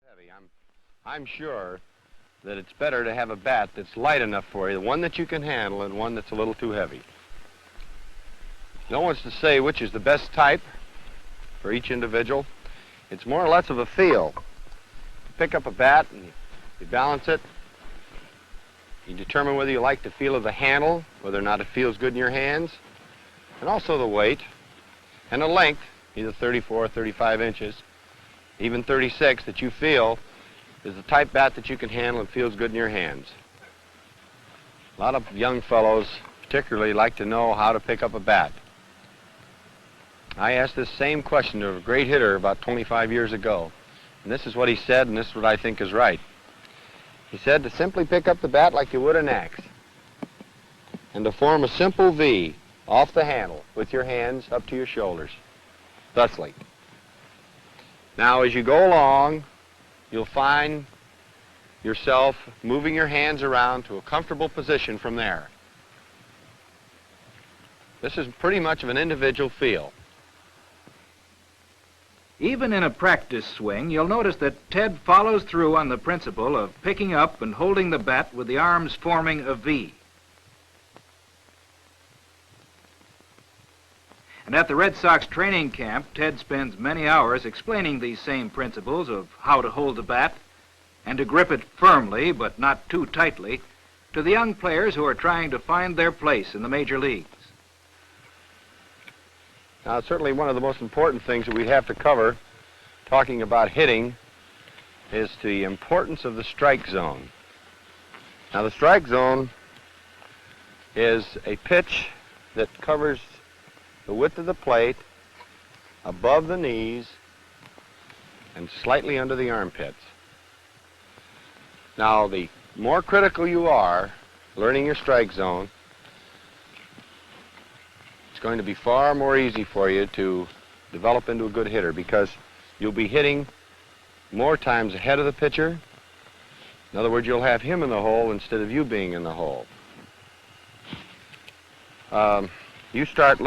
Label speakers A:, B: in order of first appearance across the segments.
A: Heavy. I'm sure that it's better to have a bat that's light enough for you, one that you can handle, and one that's a little too heavy. No one's to say which is the best type for each individual. It's more or less of a feel. You pick up a bat and you balance it. You determine whether you like the feel of the handle, whether or not it feels good in your hands, and also the weight and the length, either 34 or 35 inches, even 36, that you feel is the type bat that you can handle and feels good in your hands. A lot of young fellows particularly like to know how to pick up a bat. I asked this same question to a great hitter about 25 years ago, and this is what he said, and this is what I think is right. He said to simply pick up the bat like you would an axe, and to form a simple V off the handle with your hands up to your shoulders, thusly. Now, as you go along, you'll find yourself moving your hands around to a comfortable position from there. This is pretty much of an individual feel.
B: Even in a practice swing, you'll notice that Ted follows through on the principle of picking up and holding the bat with the arms forming a V. And at the Red Sox training camp, Ted spends many hours explaining these same principles of how to hold the bat and to grip it firmly, but not too tightly, to the young players who are trying to find their place in the major leagues.
A: Now, certainly one of the most important things that we have to cover, talking about hitting, is the importance of the strike zone. Now, the strike zone is a pitch that covers the width of the plate, above the knees, and slightly under the armpits. Now, the more critical you are learning your strike zone, it's going to be far more easy for you to develop into a good hitter, because you'll be hitting more times ahead of the pitcher. In other words, you'll have him in the hole instead of you being in the hole. You start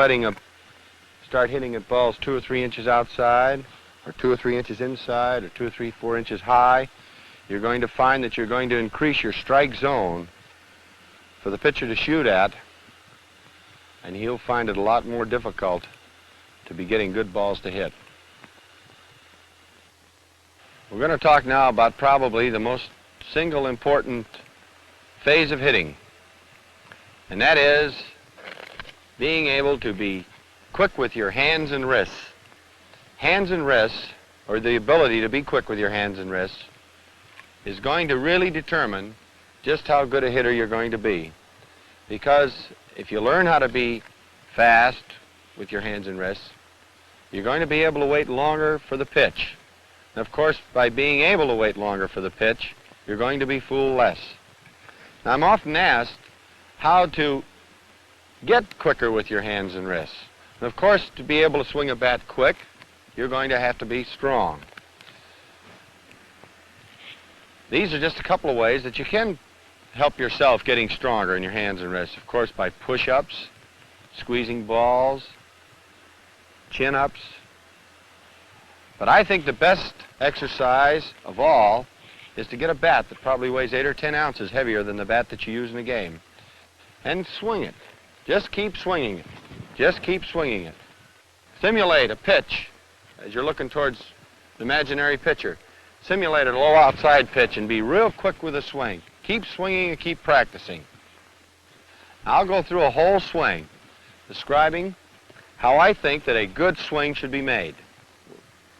A: hitting at balls 2 or 3 inches outside, or 2 or 3 inches inside, or 2 or 3, 4 inches high. You're going to find that you're going to increase your strike zone for the pitcher to shoot at, and he'll find it a lot more difficult to be getting good balls to hit. We're going to talk now about probably the most single important phase of hitting, and that is being able to be quick with your hands and wrists. Hands and wrists, or the ability to be quick with your hands and wrists, is going to really determine just how good a hitter you're going to be. Because if you learn how to be fast with your hands and wrists, you're going to be able to wait longer for the pitch. And of course, by being able to wait longer for the pitch, you're going to be fooled less. Now, I'm often asked how to get quicker with your hands and wrists. And of course, to be able to swing a bat quick, you're going to have to be strong. These are just a couple of ways that you can help yourself getting stronger in your hands and wrists. Of course, by push-ups, squeezing balls, chin-ups. But I think the best exercise of all is to get a bat that probably weighs 8 or 10 ounces heavier than the bat that you use in a game, and swing it. Just keep swinging it. Just keep swinging it. Simulate a pitch as you're looking towards the imaginary pitcher. Simulate a low outside pitch and be real quick with the swing. Keep swinging and keep practicing. I'll go through a whole swing describing how I think that a good swing should be made.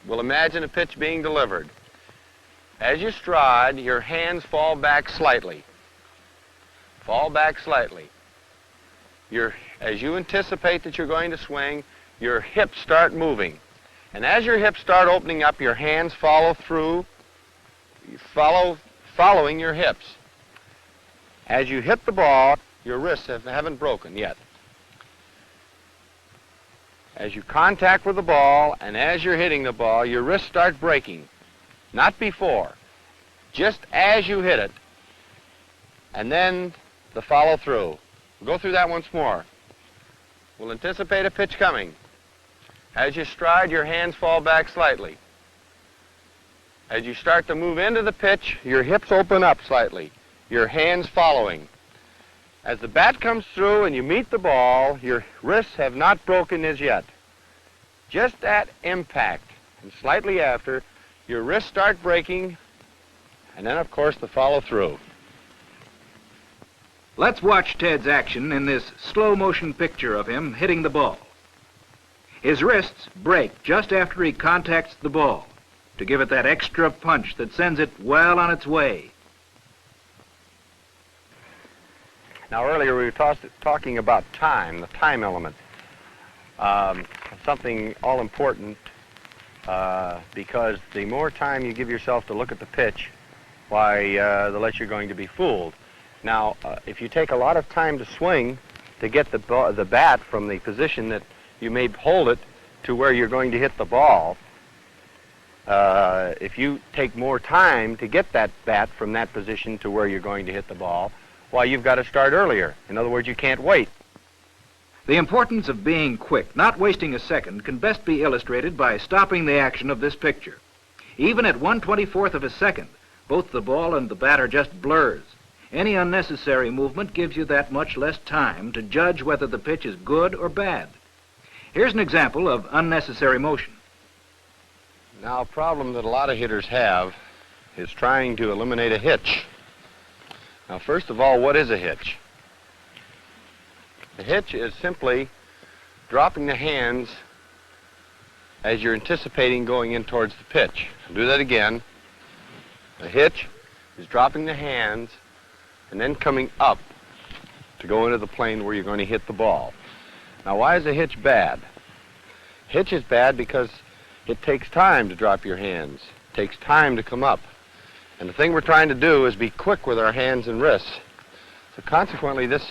A: We'll imagine a pitch being delivered. As you stride, your hands fall back slightly. Fall back slightly. As you anticipate that you're going to swing, your hips start moving. And as your hips start opening up, your hands follow through, following your hips. As you hit the ball, your wrists haven't broken yet. As you contact with the ball, and as you're hitting the ball, your wrists start breaking. Not before. Just as you hit it. And then the follow through. We'll go through that once more. We'll anticipate a pitch coming. As you stride, your hands fall back slightly. As you start to move into the pitch, your hips open up slightly, your hands following. As the bat comes through and you meet the ball, your wrists have not broken as yet. Just at impact and slightly after, your wrists start breaking, and then, of course, the follow-through.
B: Let's watch Ted's action in this slow-motion picture of him hitting the ball. His wrists break just after he contacts the ball to give it that extra punch that sends it well on its way.
A: Now, earlier we were talking about time, the time element. Something all important because the more time you give yourself to look at the pitch, why, the less you're going to be fooled. Now, if you take a lot of time to swing to get the bat from the position that you may hold it to where you're going to hit the ball, if you take more time to get that bat from that position to where you're going to hit the ball, why, you've got to start earlier. In other words, you can't wait.
B: The importance of being quick, not wasting a second, can best be illustrated by stopping the action of this picture. Even at 1/24th of a second, both the ball and the bat are just blurs. Any unnecessary movement gives you that much less time to judge whether the pitch is good or bad. Here's an example of unnecessary motion.
A: Now, a problem that a lot of hitters have is trying to eliminate a hitch. Now, first of all, what is a hitch? A hitch is simply dropping the hands as you're anticipating going in towards the pitch. I'll do that again. A hitch is dropping the hands and then coming up to go into the plane where you're going to hit the ball. Now, why is a hitch bad? Hitch is bad because it takes time to drop your hands. It takes time to come up. And the thing we're trying to do is be quick with our hands and wrists. So consequently, this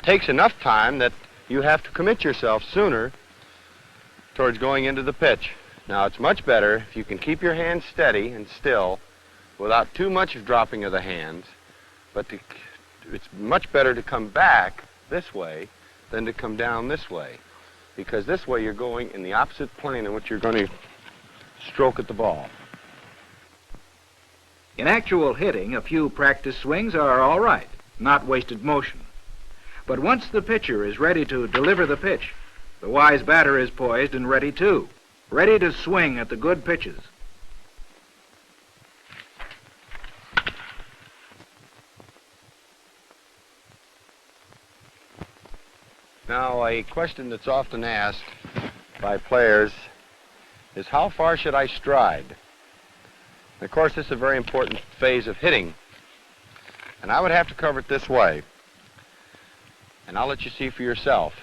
A: takes enough time that you have to commit yourself sooner towards going into the pitch. Now, it's much better if you can keep your hands steady and still without too much dropping of the hands, but it's much better to come back this way than to come down this way, because this way you're going in the opposite plane in which you're going to stroke at the ball.
B: In actual hitting, a few practice swings are all right, not wasted motion. But once the pitcher is ready to deliver the pitch, the wise batter is poised and ready too, ready to swing at the good pitches.
A: Now, a question that's often asked by players is, how far should I stride? And of course, this is a very important phase of hitting. And I would have to cover it this way. And I'll let you see for yourself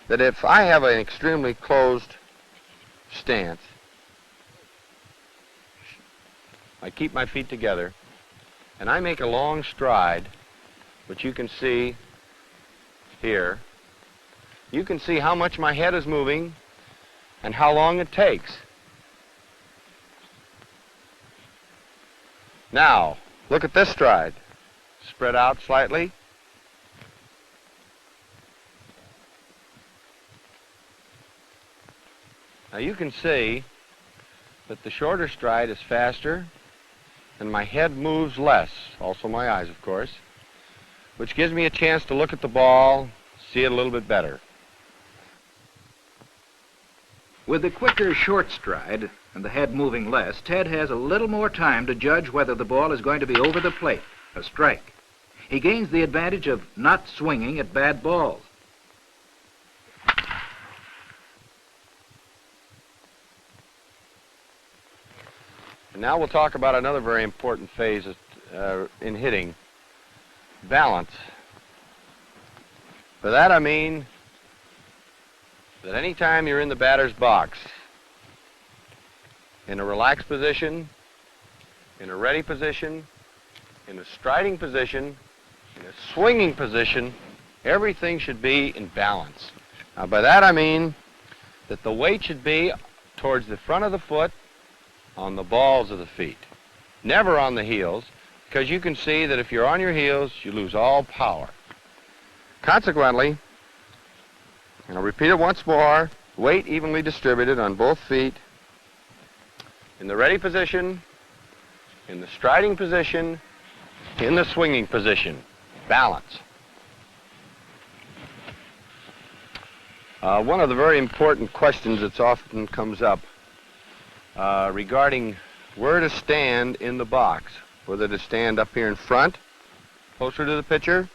A: that if I have an extremely closed stance, I keep my feet together, and I make a long stride, which you can see here. You can see how much my head is moving and how long it takes. Now, look at this stride. Spread out slightly. Now you can see that the shorter stride is faster and my head moves less, also my eyes, of course, which gives me a chance to look at the ball, see it a little bit better.
B: With the quicker short stride and the head moving less, Ted has a little more time to judge whether the ball is going to be over the plate, a strike. He gains the advantage of not swinging at bad balls.
A: And now we'll talk about another very important phase in hitting, balance. By that I mean that any time you're in the batter's box, in a relaxed position, in a ready position, in a striding position, in a swinging position, everything should be in balance. Now, by that I mean that the weight should be towards the front of the foot, on the balls of the feet, never on the heels, because you can see that if you're on your heels, you lose all power. Consequently, and I'll repeat it once more, weight evenly distributed on both feet, in the ready position, in the striding position, in the swinging position. Balance. One of the very important questions that often comes up regarding where to stand in the box, whether to stand up here in front, closer to the pitcher,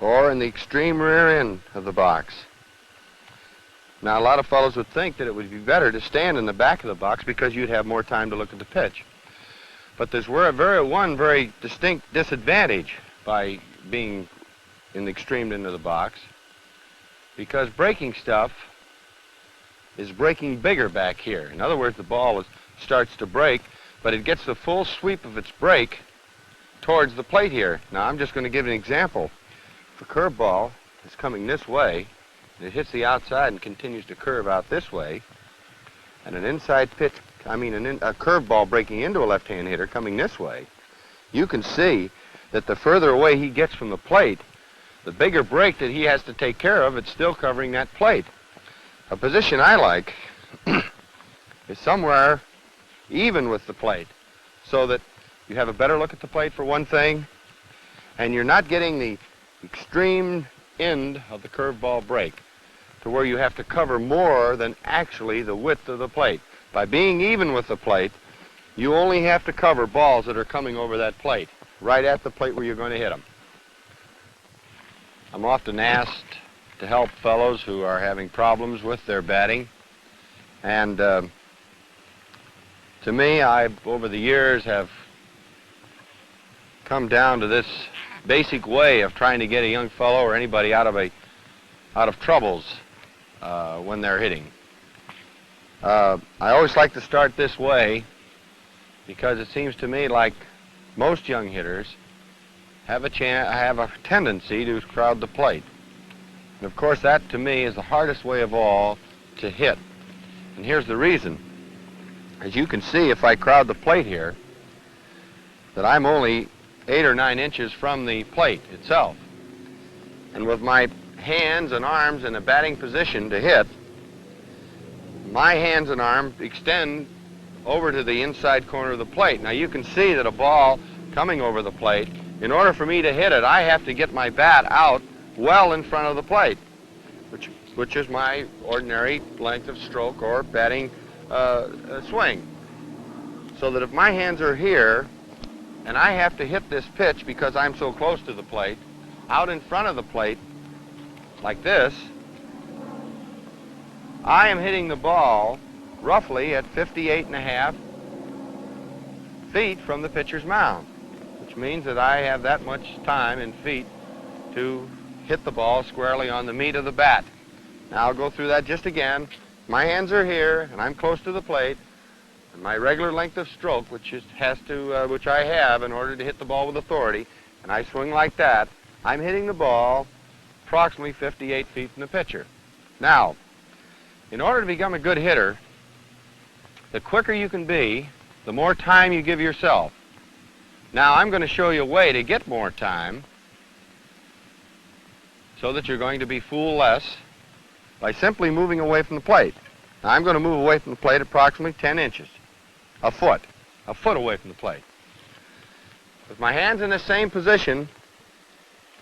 A: or in the extreme rear end of the box. Now, a lot of fellows would think that it would be better to stand in the back of the box because you'd have more time to look at the pitch. But there's one very distinct disadvantage by being in the extreme end of the box, because breaking stuff is breaking bigger back here. In other words, the ball starts to break, but it gets the full sweep of its break towards the plate here. Now, I'm just going to give an example. If a curveball is coming this way, and it hits the outside and continues to curve out this way, and an inside pitch, a curveball breaking into a left-hand hitter coming this way, you can see that the further away he gets from the plate, the bigger break that he has to take care of, it's still covering that plate. A position I like is somewhere even with the plate, so that you have a better look at the plate for one thing, and you're not getting the extreme end of the curveball break to where you have to cover more than actually the width of the plate. By being even with the plate, you only have to cover balls that are coming over that plate, right at the plate where you're going to hit them. I'm often asked to help fellows who are having problems with their batting, and to me, I, over the years, have come down to this basic way of trying to get a young fellow or anybody out of troubles when they're hitting. I always like to start this way because it seems to me like most young hitters have a tendency to crowd the plate. And of course, that to me is the hardest way of all to hit. And here's the reason. As you can see, if I crowd the plate here, that I'm only 8 or 9 inches from the plate itself. And with my hands and arms in a batting position to hit, my hands and arms extend over to the inside corner of the plate. Now you can see that a ball coming over the plate, in order for me to hit it, I have to get my bat out well in front of the plate, which is my ordinary length of stroke or batting swing. So that if my hands are here, and I have to hit this pitch because I'm so close to the plate, out in front of the plate, like this, I am hitting the ball roughly at 58.5 feet from the pitcher's mound, which means that I have that much time in feet to hit the ball squarely on the meat of the bat. Now I'll go through that just again. My hands are here, and I'm close to the plate. And my regular length of stroke, which I have in order to hit the ball with authority, and I swing like that, I'm hitting the ball approximately 58 feet from the pitcher. Now, in order to become a good hitter, the quicker you can be, the more time you give yourself. Now, I'm going to show you a way to get more time so that you're going to be fooled less by simply moving away from the plate. Now, I'm going to move away from the plate approximately 10 inches, a foot away from the plate. With my hands in the same position,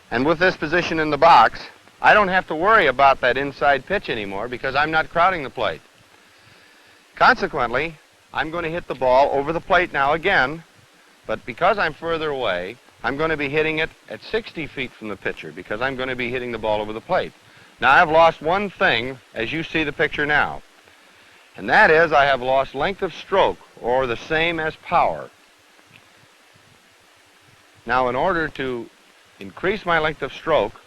A: and with this position in the box, I don't have to worry about that inside pitch anymore because I'm not crowding the plate. Consequently, I'm going to hit the ball over the plate now again, but because I'm further away, I'm going to be hitting it at 60 feet from the pitcher because I'm going to be hitting the ball over the plate. Now, I've lost one thing as you see the picture now, and that is I have lost length of stroke, or the same as power. Now, in order to increase my length of stroke,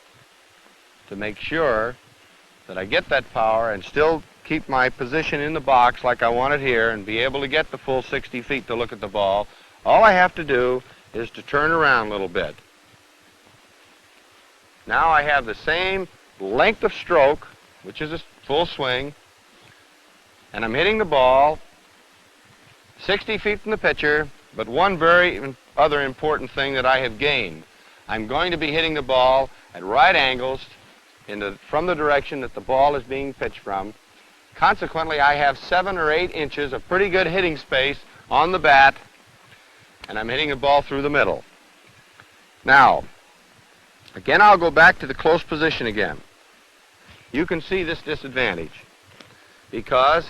A: to make sure that I get that power and still keep my position in the box like I want it here and be able to get the full 60 feet to look at the ball, all I have to do is to turn around a little bit. Now I have the same length of stroke, which is a full swing, and I'm hitting the ball 60 feet from the pitcher, but one very other important thing that I have gained. I'm going to be hitting the ball at right angles from the direction that the ball is being pitched from. Consequently, I have 7 or 8 inches of pretty good hitting space on the bat, and I'm hitting the ball through the middle. Now, again, I'll go back to the close position again. You can see this disadvantage because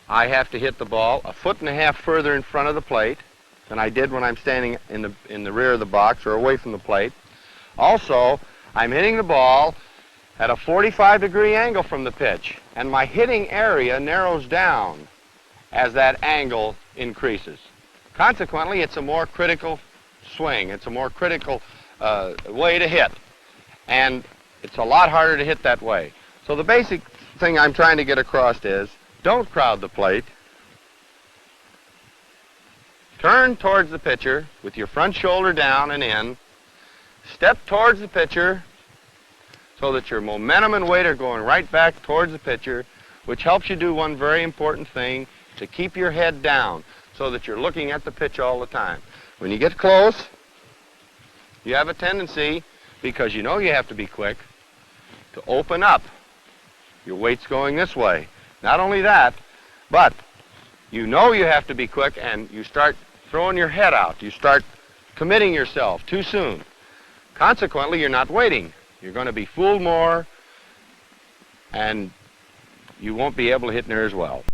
A: I have to hit the ball 1.5 feet further in front of the plate than I did when I'm standing in the rear of the box or away from the plate. Also, I'm hitting the ball at a 45-degree angle from the pitch, and my hitting area narrows down as that angle increases. Consequently, it's a more critical swing. It's a more critical way to hit, and it's a lot harder to hit that way. So the basic thing I'm trying to get across is, don't crowd the plate. Turn towards the pitcher with your front shoulder down and in. Step towards the pitcher so that your momentum and weight are going right back towards the pitcher, which helps you do one very important thing, to keep your head down so that you're looking at the pitch all the time. When you get close, you have a tendency, because you know you have to be quick, to open up. Your weight's going this way. Not only that, but you know you have to be quick, and you start throwing your head out. You start committing yourself too soon. Consequently, you're not waiting. You're going to be fooled more, and you won't be able to hit near as well.